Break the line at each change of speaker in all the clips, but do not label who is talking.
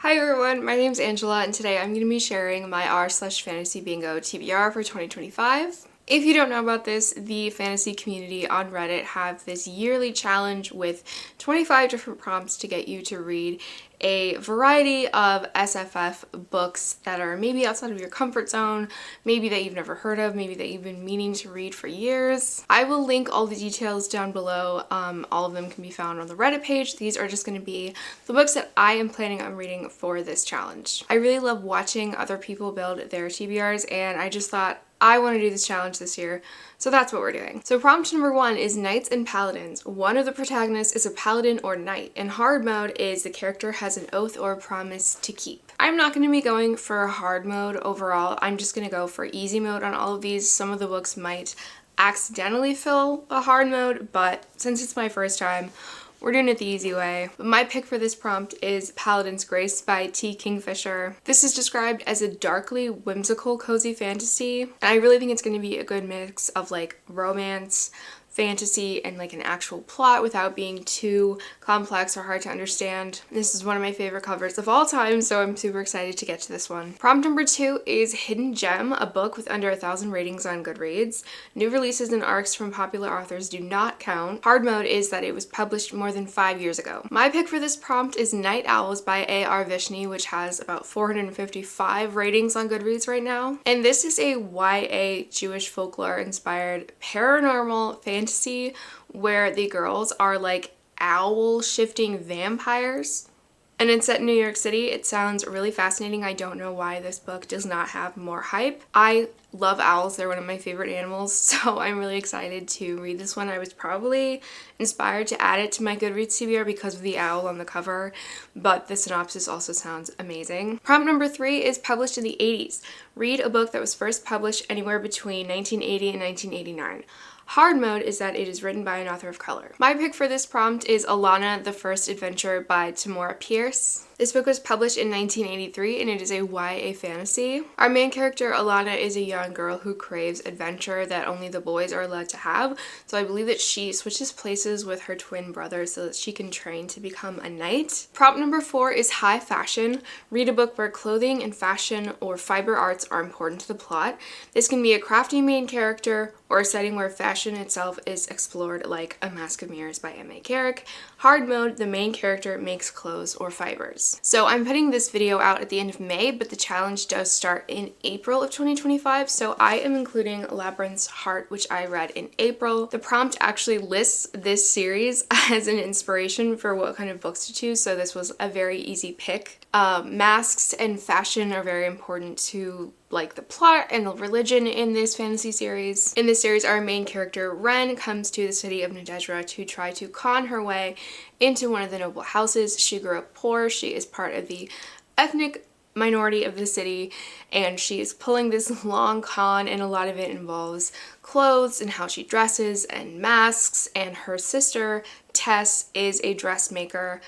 Hi everyone, my name's Angela and today I'm going to be sharing my r/fantasy bingo TBR for 2025. If you don't know about this, the fantasy community on Reddit have this yearly challenge with 25 different prompts to get you to read a variety of SFF books that are maybe outside of your comfort zone, maybe that you've never heard of, maybe that you've been meaning to read for years. I will link all the details down below. All of them can be found on the Reddit page. These are just going to be the books that I am planning on reading for this challenge. I really love watching other people build their TBRs, and I just thought I want to do this challenge this year, so that's what we're doing. So prompt number 1 is Knights and Paladins. One of the protagonists is a paladin or knight, and hard mode is the character has an oath or promise to keep. I'm not going to be going for hard mode overall. I'm just going to go for easy mode on all of these. Some of the books might accidentally fill a hard mode, but since it's my first time, we're doing it the easy way. But my pick for this prompt is Paladin's Grace by T. Kingfisher. This is described as a darkly whimsical cozy fantasy, and I really think it's going to be a good mix of like romance, fantasy, and like an actual plot without being too complex or hard to understand. This is one of my favorite covers of all time, so I'm super excited to get to this one. Prompt number 2 is Hidden Gem, a book with under 1,000 ratings on Goodreads. New releases and arcs from popular authors do not count. Hard mode is that it was published more than 5 years ago. My pick for this prompt is Night Owls by A.R. Vishny, which has about 455 ratings on Goodreads right now. And this is a YA Jewish folklore inspired paranormal fantasy where the girls are like owl shifting vampires, and it's set in New York City. It sounds really fascinating. I don't know why this book does not have more hype. I love owls. They're one of my favorite animals, so I'm really excited to read this one. I was probably inspired to add it to my Goodreads TBR because of the owl on the cover, but the synopsis also sounds amazing. Prompt number 3 is published in the 80s. Read a book that was first published anywhere between 1980 and 1989. Hard mode is that it is written by an author of color. My pick for this prompt is Alana, the First Adventure by Tamora Pierce. This book was published in 1983 and it is a YA fantasy. Our main character, Alana, is a young girl who craves adventure that only the boys are allowed to have, so I believe that she switches places with her twin brother so that she can train to become a knight. Prompt number 4 is High Fashion. Read a book where clothing and fashion or fiber arts are important to the plot. This can be a crafty main character or a setting where fashion itself is explored, like A Mask of Mirrors by M.A. Carrick. Hard mode, the main character makes clothes or fibers. So I'm putting this video out at the end of May, but the challenge does start in April of 2025, so I am including Labyrinth's Heart, which I read in April. The prompt actually lists this series as an inspiration for what kind of books to choose, so this was a very easy pick. Masks and fashion are very important to like the plot and the religion in this fantasy series. In this series, our main character, Ren, comes to the city of Nadezhra to try to con her way into one of the noble houses. She grew up poor. She is part of the ethnic minority of the city, and she is pulling this long con, and a lot of it involves clothes and how she dresses and masks, and her sister, Tess, is a dressmaker.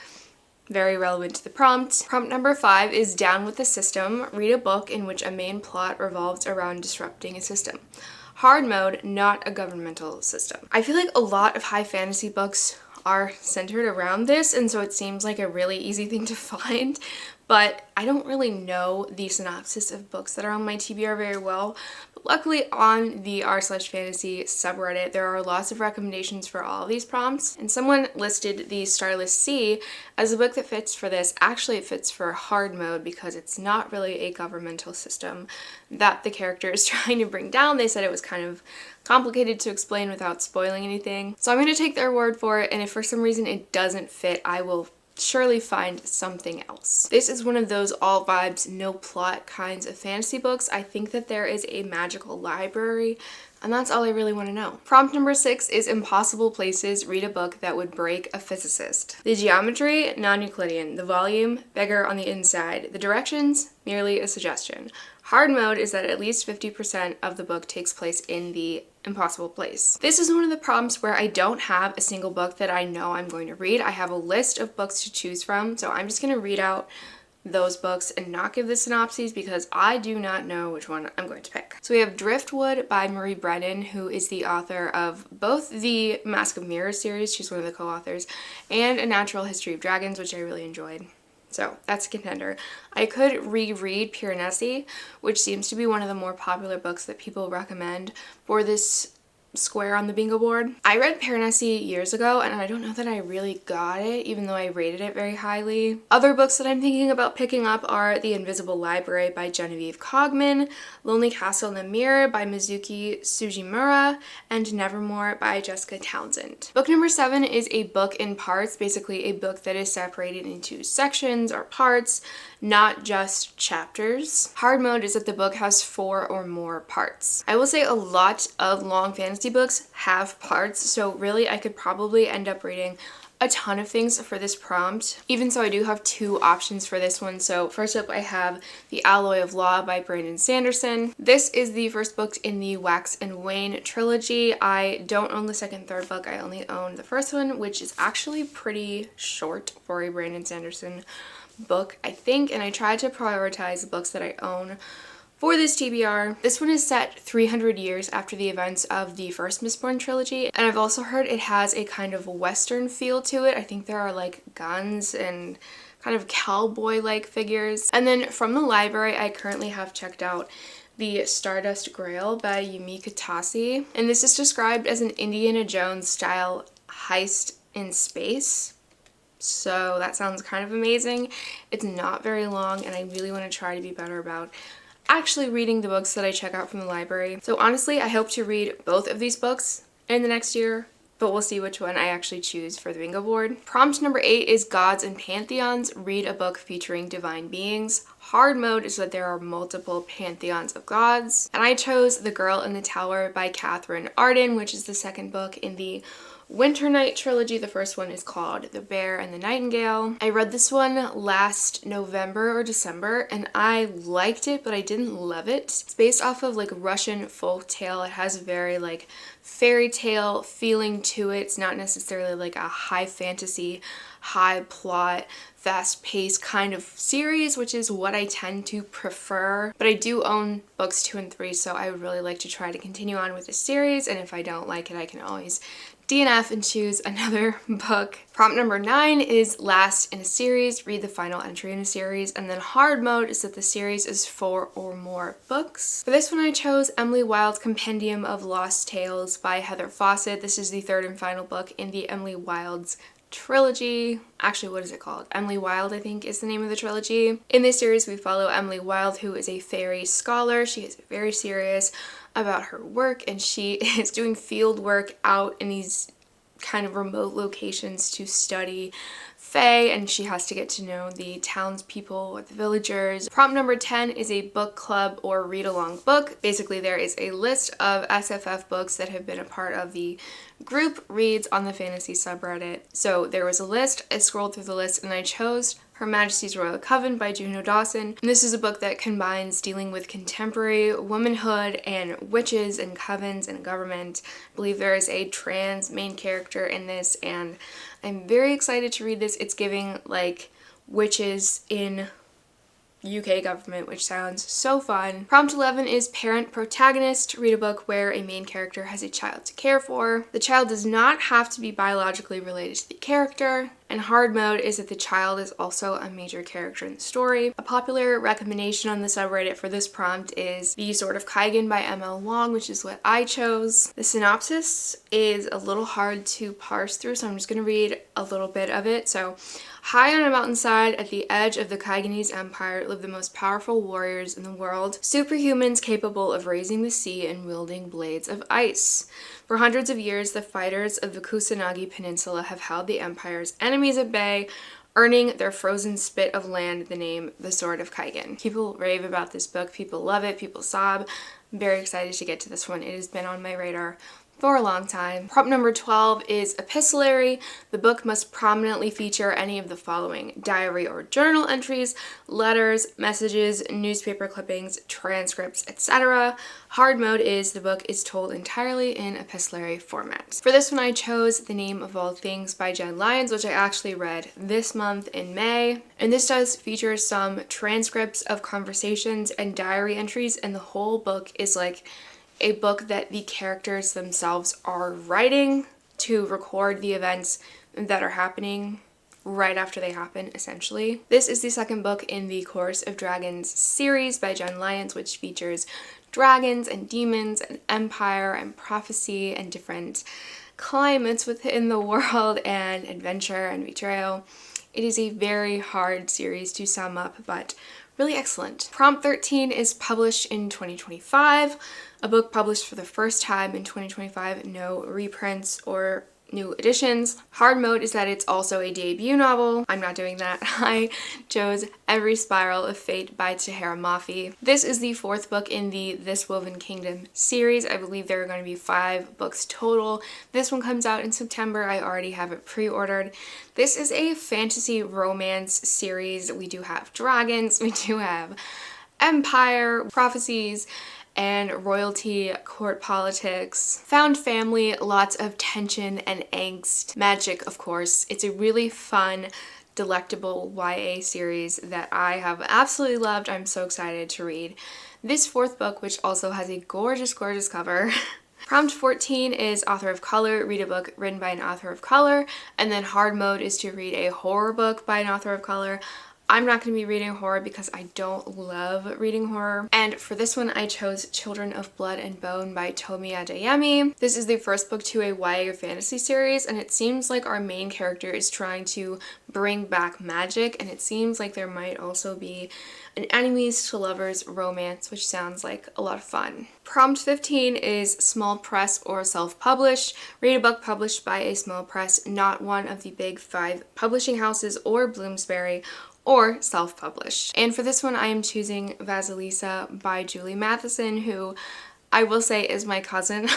Very relevant to the prompt. Prompt number 5 is Down with the System. Read a book in which a main plot revolves around disrupting a system. Hard mode, not a governmental system. I feel like a lot of high fantasy books are centered around this, and so it seems like a really easy thing to find, but I don't really know the synopsis of books that are on my TBR very well. But luckily on the r/fantasy subreddit, there are lots of recommendations for all of these prompts, and someone listed the Starless Sea as a book that fits for this. Actually, it fits for hard mode because it's not really a governmental system that the character is trying to bring down. They said it was kind of complicated to explain without spoiling anything. So I'm going to take their word for it, and if for some reason it doesn't fit, I will surely find something else. This is one of those all vibes, no plot kinds of fantasy books. I think that there is a magical library, and that's all I really want to know. Prompt number 6 is Impossible Places. Read a book that would break a physicist. The geometry, non-Euclidean. The volume, beggar on the inside. The directions, merely a suggestion. Hard mode is that at least 50% of the book takes place in the impossible place. This is one of the prompts where I don't have a single book that I know I'm going to read. I have a list of books to choose from, so I'm just going to read out those books and not give the synopses because I do not know which one I'm going to pick. So we have Driftwood by Marie Brennan, who is the author of both the Mask of Mirrors series, she's one of the co-authors, and A Natural History of Dragons, which I really enjoyed. So that's a contender. I could reread Piranesi, which seems to be one of the more popular books that people recommend for this square on the bingo board. I read Piranesi years ago and I don't know that I really got it, even though I rated it very highly. Other books that I'm thinking about picking up are The Invisible Library by Genevieve Cogman, Lonely Castle in the Mirror by Mizuki Sugimura, and Nevermore by Jessica Townsend. Book number 7 is a book in parts, basically a book that is separated into sections or parts, not just chapters. Hard mode is that the book has 4 or more parts. I will say a lot of long fantasy books have parts, so really I could probably end up reading a ton of things for this prompt. Even so, I do have 2 options for this one. So first up, I have The Alloy of Law by Brandon Sanderson. This is the first book in the Wax and Wayne trilogy. I don't own the second and third book. I only own the first one, which is actually pretty short for a Brandon Sanderson book, I think, and I tried to prioritize the books that I own for this TBR. This one is set 300 years after the events of the first Mistborn trilogy, and I've also heard it has a kind of Western feel to it. I think there are like guns and kind of cowboy-like figures. And then from the library, I currently have checked out The Stardust Grail by Yumi Katase, and this is described as an Indiana Jones style heist in space. So that sounds kind of amazing. It's not very long, and I really want to try to be better about actually reading the books that I check out from the library. So honestly, I hope to read both of these books in the next year, but we'll see which one I actually choose for the bingo board. Prompt number 8 is Gods and Pantheons. Read a book featuring divine beings. Hard mode is that there are multiple pantheons of gods. And I chose The Girl in the Tower by Catherine Arden, which is the second book in the Winter Night trilogy. The first one is called The Bear and the Nightingale. I read this one last November or December and I liked it, but I didn't love it. It's based off of like Russian folk tale. It has a very like fairy tale feeling to it. It's not necessarily like a high fantasy, high plot, fast-paced kind of series, which is what I tend to prefer. But I do own books 2 and 3, so I would really like to try to continue on with the series, and if I don't like it, I can always DNF and choose another book. Prompt number 9 is last in a series. Read the final entry in a series. And then hard mode is that the series is 4 or more books. For this one, I chose Emily Wilde's Compendium of Lost Tales by Heather Fawcett. This is the 3rd and final book in the Emily Wilde's trilogy. Actually, what is it called? Emily Wilde, I think, is the name of the trilogy. In this series, we follow Emily Wilde, who is a fairy scholar. She is very serious about her work, and she is doing field work out in these kind of remote locations to study fae, and she has to get to know the townspeople or the villagers. Prompt number 10 is a book club or read-along book. Basically, there is a list of SFF books that have been a part of the group reads on the fantasy subreddit. So there was a list, I scrolled through the list, and I chose Her Majesty's Royal Coven by Juno Dawson. And this is a book that combines dealing with contemporary womanhood and witches and covens and government. I believe there is a trans main character in this, and I'm very excited to read this. It's giving like witches in UK government, which sounds so fun. Prompt 11 is Parent Protagonist. Read a book where a main character has a child to care for. The child does not have to be biologically related to the character. And hard mode is that the child is also a major character in the story. A popular recommendation on the subreddit for this prompt is The Sword of Kaigen by M.L. Wong, which is what I chose. The synopsis is a little hard to parse through, so I'm just going to read a little bit of it. So, high on a mountainside at the edge of the Kaiganese Empire live the most powerful warriors in the world, superhumans capable of raising the sea and wielding blades of ice. For hundreds of years, the fighters of the Kusanagi Peninsula have held the Empire's enemies at bay, earning their frozen spit of land the name The Sword of Kaigen. People rave about this book, people love it, people sob. I'm very excited to get to this one. It has been on my radar for a long time. Prompt number 12 is epistolary. The book must prominently feature any of the following: diary or journal entries, letters, messages, newspaper clippings, transcripts, etc. Hard mode is the book is told entirely in epistolary format. For this one, I chose The Name of All Things by Jen Lyons, which I actually read this month in May. And this does feature some transcripts of conversations and diary entries, and the whole book is like a book that the characters themselves are writing to record the events that are happening right after they happen, essentially. This is the second book in the Chorus of Dragons series by Jen Lyons, which features dragons and demons and empire and prophecy and different climates within the world and adventure and betrayal. It is a very hard series to sum up, but really excellent. Prompt 13 is published in 2025, a book published for the first time in 2025, no reprints or new editions. Hard mode is that it's also a debut novel. I'm not doing that. I chose Every Spiral of Fate by Tahera Mafi. This is the fourth book in the This Woven Kingdom series. I believe there are going to be 5 books total. This one comes out in September. I already have it pre-ordered. This is a fantasy romance series. We do have dragons, we do have empire, prophecies, and royalty, court politics, found family, lots of tension and angst, magic, of course. It's a really fun, delectable YA series that I have absolutely loved. I'm so excited to read this fourth book, which also has a gorgeous, gorgeous cover. Prompt 14 is author of color, read a book written by an author of color, and then hard mode is to read a horror book by an author of color. I'm not going to be reading horror because I don't love reading horror. And for this one, I chose Children of Blood and Bone by Tomi Adeyemi. This is the first book to a YA fantasy series, and it seems like our main character is trying to bring back magic, and it seems like there might also be an enemies to lovers romance, which sounds like a lot of fun. Prompt 15 is small press or self-published. Read a book published by a small press, not one of the big 5 publishing houses or Bloomsbury, or self-published. And for this one, I am choosing Vasilisa by Julie Matheson, who I will say is my cousin,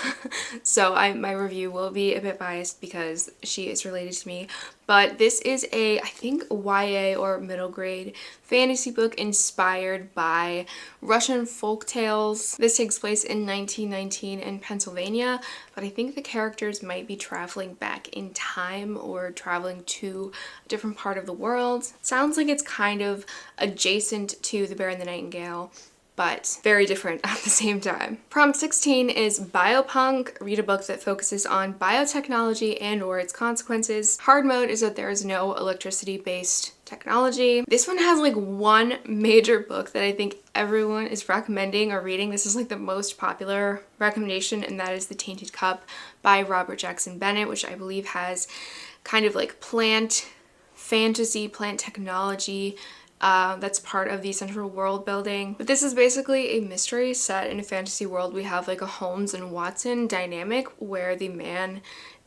so my review will be a bit biased because she is related to me. But this is a, I think, YA or middle grade fantasy book inspired by Russian folk tales. This takes place in 1919 in Pennsylvania, but I think the characters might be traveling back in time or traveling to a different part of the world. Sounds like it's kind of adjacent to The Bear and the Nightingale, but very different at the same time. Prompt 16 is biopunk. Read a book that focuses on biotechnology and or its consequences. Hard mode is that there is no electricity-based technology. This one has like one major book that I think everyone is recommending or reading. This is like the most popular recommendation, and that is The Tainted Cup by Robert Jackson Bennett, which I believe has kind of like plant fantasy, plant technology, that's part of the central world building. But this is basically a mystery set in a fantasy world. We have like a Holmes and Watson dynamic where the man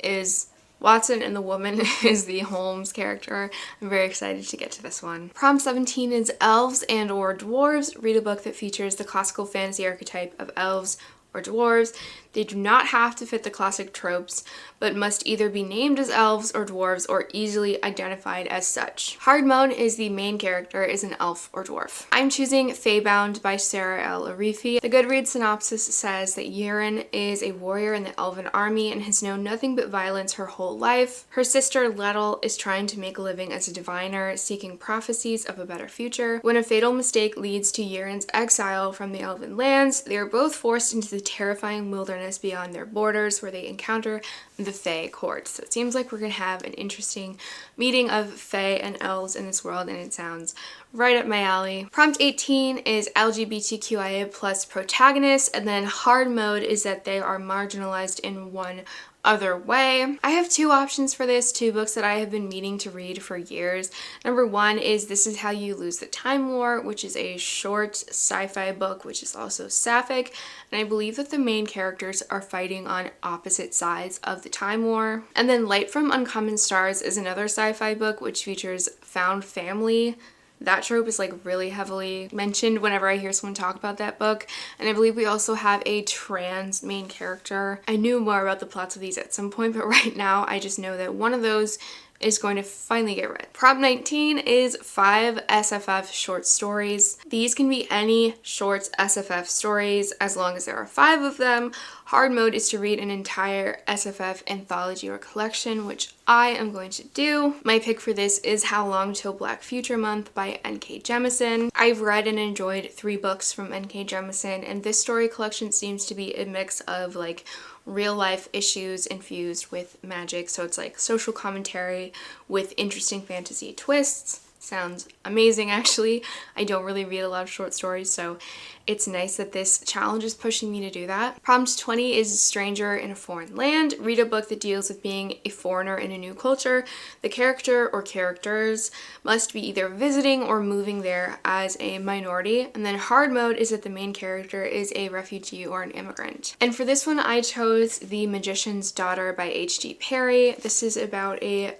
is Watson and the woman is the Holmes character. I'm very excited to get to this one. Prompt 17 is elves and or dwarves. Read a book that features the classical fantasy archetype of elves or dwarves. They do not have to fit the classic tropes, but must either be named as elves or dwarves or easily identified as such. Hard mode is the main character is an elf or dwarf. I'm choosing Feybound by Sarah L. Arifi. The Goodreads synopsis says that Yeren is a warrior in the elven army and has known nothing but violence her whole life. Her sister Lettel is trying to make a living as a diviner, seeking prophecies of a better future. When a fatal mistake leads to Yeren's exile from the elven lands, they are both forced into the terrifying wilderness beyond their borders where they encounter the Fae court. So it seems like we're gonna have an interesting meeting of Fae and elves in this world, and it sounds right up my alley. Prompt 18 is LGBTQIA plus protagonists, and then hard mode is that they are marginalized in one other way. I have 2 options for this, 2 books that I have been meaning to read for years. Number 1 is This Is How You Lose the Time War, which is a short sci-fi book, which is also sapphic, and I believe that the main characters are fighting on opposite sides of the Time War. And then Light from Uncommon Stars is another sci-fi book which features found family. That trope is like really heavily mentioned whenever I hear someone talk about that book. And I believe we also have a trans main character. I knew more about the plots of these at some point, but right now I just know that one of those is going to finally get read. Prompt 19 is 5 SFF short stories. These can be any short SFF stories as long as there are 5 of them. Hard mode is to read an entire SFF anthology or collection, which I am going to do. My pick for this is How Long Till Black Future Month by N.K. Jemisin. I've read and enjoyed 3 books from N.K. Jemisin, and this story collection seems to be a mix of like real life issues infused with magic. So it's like social commentary with interesting fantasy twists. Sounds amazing, actually. I don't really read a lot of short stories, so it's nice that this challenge is pushing me to do that. Prompt 20 is a stranger in a foreign land. Read a book that deals with being a foreigner in a new culture. The character or characters must be either visiting or moving there as a minority. And then hard mode is that the main character is a refugee or an immigrant. And for this one, I chose The Magician's Daughter by H.G. Perry. This is about a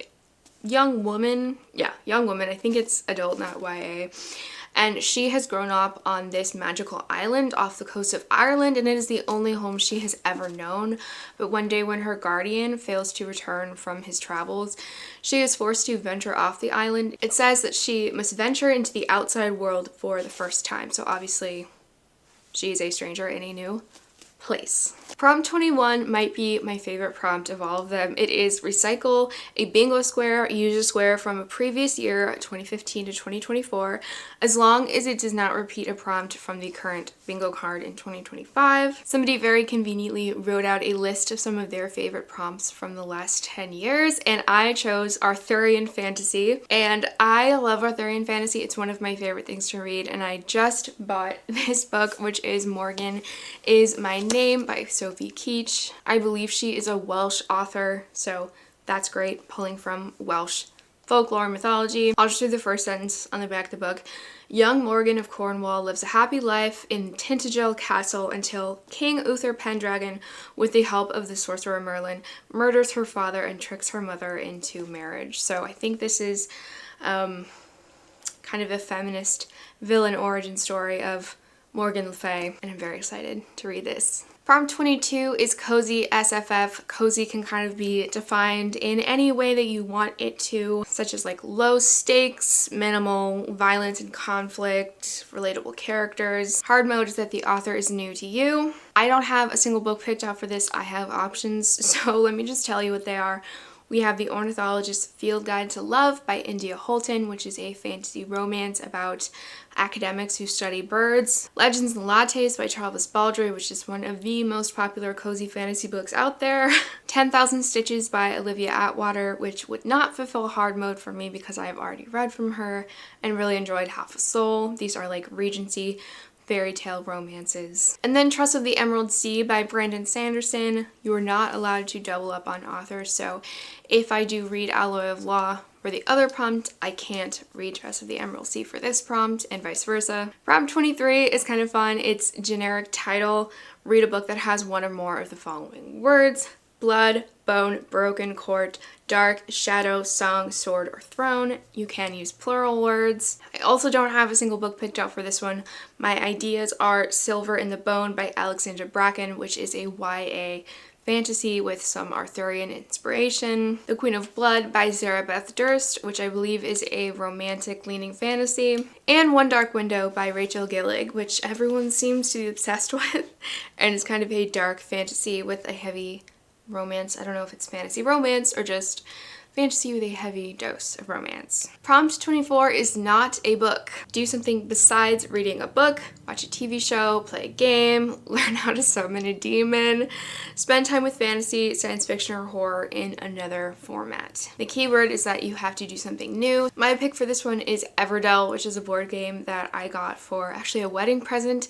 young woman, I think it's adult, not YA, and she has grown up on this magical island off the coast of Ireland, and it is the only home she has ever known. But one day when her guardian fails to return from his travels, she is forced to venture off the island. It says that she must venture into the outside world for the first time, so obviously she is a stranger in a new place. Prompt 21 might be my favorite prompt of all of them. It is recycle a bingo square, use a square from a previous year, 2015 to 2024, as long as it does not repeat a prompt from the current bingo card in 2025. Somebody very conveniently wrote out a list of some of their favorite prompts from the last 10 years, and I chose Arthurian fantasy. And I love Arthurian fantasy. It's one of my favorite things to read, and I just bought this book, which is Morgan Is My Name by Sophie Keach. I believe she is a Welsh author, so that's great, pulling from Welsh folklore and mythology. I'll just read the first sentence on the back of the book. Young Morgan of Cornwall lives a happy life in Tintagel Castle until King Uther Pendragon, with the help of the sorcerer Merlin, murders her father and tricks her mother into marriage. So I think this is kind of a feminist villain origin story of Morgan Le Fay, and I'm very excited to read this. Prompt 22 is cozy SFF. Cozy can kind of be defined in any way that you want it to, such as like low stakes, minimal violence and conflict, relatable characters. Hard mode is that the author is new to you. I don't have a single book picked out for this. I have options, so let me just tell you what they are. We have The Ornithologist's Field Guide to Love by India Holton, which is a fantasy romance about academics who study birds. Legends and Lattes by Charles Baldry, which is one of the most popular cozy fantasy books out there. 10,000 Stitches by Olivia Atwater, which would not fulfill hard mode for me because I've already read from her and really enjoyed Half a Soul. These are like Regency fairy tale romances. And then Trust of the Emerald Sea by Brandon Sanderson. You are not allowed to double up on authors, so if I do read Alloy of Law for the other prompt, I can't read Trust of the Emerald Sea for this prompt, and vice versa. Prompt 23 is kind of fun. It's generic title. Read a book that has one or more of the following words: blood, bone, broken, court, dark, shadow, song, sword, or throne. You can use plural words. I also don't have a single book picked out for this one. My ideas are Silver in the Bone by Alexandra Bracken, which is a YA fantasy with some Arthurian inspiration. The Queen of Blood by Sarah Beth Durst, which I believe is a romantic leaning fantasy. And One Dark Window by Rachel Gillig, which everyone seems to be obsessed with, and it's kind of a dark fantasy with a heavy romance. I don't know if it's fantasy romance or just fantasy with a heavy dose of romance. Prompt 24 is not a book. Do something besides reading a book. Watch a TV show, play a game, learn how to summon a demon, spend time with fantasy, science fiction, or horror in another format. The keyword is that you have to do something new. My pick for this one is Everdell, which is a board game that I got for actually a wedding present,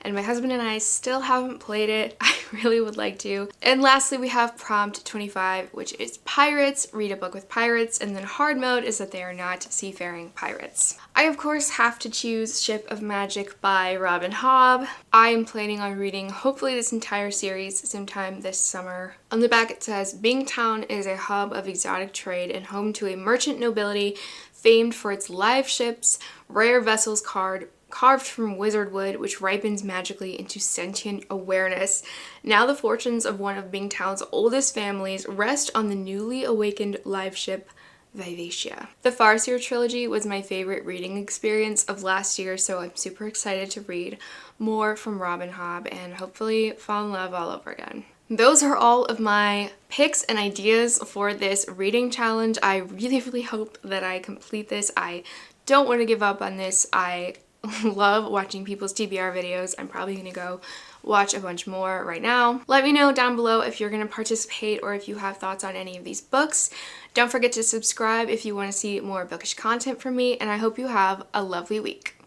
and my husband and I still haven't played it. I really would like to. And lastly, we have Prompt 25, which is pirates. Read a book with pirates. And then hard mode is that they are not seafaring pirates. I, of course, have to choose Ship of Magic by Robin Hobb. I am planning on reading hopefully this entire series sometime this summer. On the back it says, Bingtown is a hub of exotic trade and home to a merchant nobility famed for its live ships, rare vessels carved from wizard wood, which ripens magically into sentient awareness. Now the fortunes of one of Bingtown's oldest families rest on the newly awakened live ship Vivacia. The Farseer trilogy was my favorite reading experience of last year, so I'm super excited to read more from Robin Hobb and hopefully fall in love all over again. Those are all of my picks and ideas for this reading challenge. I really hope that I complete this. I don't want to give up on this. I love watching people's TBR videos. I'm probably gonna go watch a bunch more right now. Let me know down below if you're gonna participate or if you have thoughts on any of these books. Don't forget to subscribe if you want to see more bookish content from me, and I hope you have a lovely week.